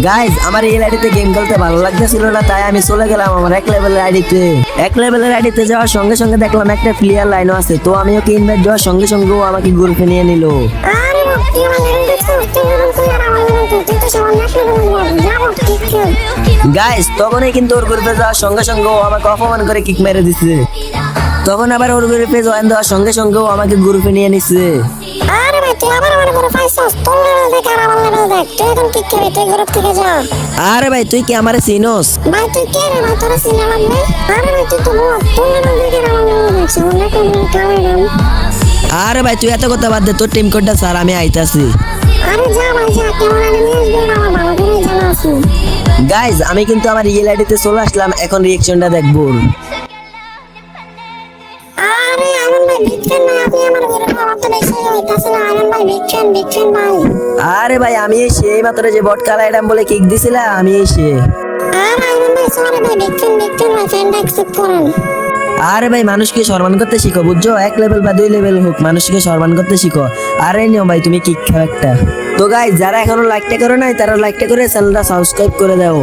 Guys আমার এই আইডিতে গেম খেলতে ভালো লাগতেছিল না, তাই আমি চলে গেলাম আমার এক লেভেলের আইডিতে। এক লেভেলের আইডিতে যাওয়ার সঙ্গে সঙ্গে দেখলাম একটা প্লেয়ার লাইনও আছে, তো আমি ওকে ইনভাইট দেওয়ার সঙ্গে সঙ্গে ও আমাকে গ্রুপে নিয়ে নিল। আরে বাপ, তুই আমার লেভেল দেখছিস? তুই লেভেল তুই আর আমার লেভেল তুই তো সবার এক লেভেল যাবো ঠিক খেল। গাইজ তখনই কিন্তু ওর গ্রুপে যাওয়ার সঙ্গে সঙ্গে ও আমাকে অপমান করে কিক মেরে দিচ্ছে। তখন আবার ওর গ্রুপে জয়েন দেওয়ার সঙ্গে সঙ্গে ও আমাকে গ্রুপে নিয়ে নিচ্ছে। আরে ভাই, তুই আবার আমার করে পাইছস? তোর লেভেল দেখ আর আমার লেভেল দেখ, তুই এখন কিক খাবি, তুই গ্রুপ থেকে যা। আরে ভাই তুই কি আমারে চিনোস? ভাই তুই কে রে ভাই, তোরা সিনেমা নেই? আরে ভাই তুই তো বল, তোর লেভেল দেখ আর আমার লেভেল দেখ, অন্য কেউ কামাই না। আরে ভাই তুই এত কথা বাদ দে, তোর টিম কোডটা স্যার আমি আইতাছি। আরে যা ভাই যা, কেমন এনিমি আসবে আমার ভালো করে জানা আছে। গাইজ আমি কিন্তু আমার রিয়েল আইডিতে চলে আসলাম, এখন রিয়েকশনটা দেখবো। আরে আনন্দ ভাই বিগ ফ্যান না, আপনি আমার গ্রুপে আমার তো দেখে হইতাছে না। আনন্দ ভাই বিগ ফ্যান ভাই। আরে ভাই আমি সেই মাত্র যে বট কালাইডাম বলে কিক দিছিলাম, আমি এসে। আরে আনন্দ ভাই সরি ভাই, বিগ ফ্যান ভাই, ফ্যানটা অ্যাকসেপ্ট করেন। আরে ভাই মানুষকে সম্মান করতে শিখো, বুঝছো? এক লেভেল বা 2 লেভেল হোক, মানুষকে সম্মান করতে শিখো। আরে নিও ভাই তুমি কিক খাও একটা। তো গাইজ যারা এখনো লাইকটা করো নাই, তারা লাইকটা করে চ্যানেলটা সাবস্ক্রাইব করে দাও।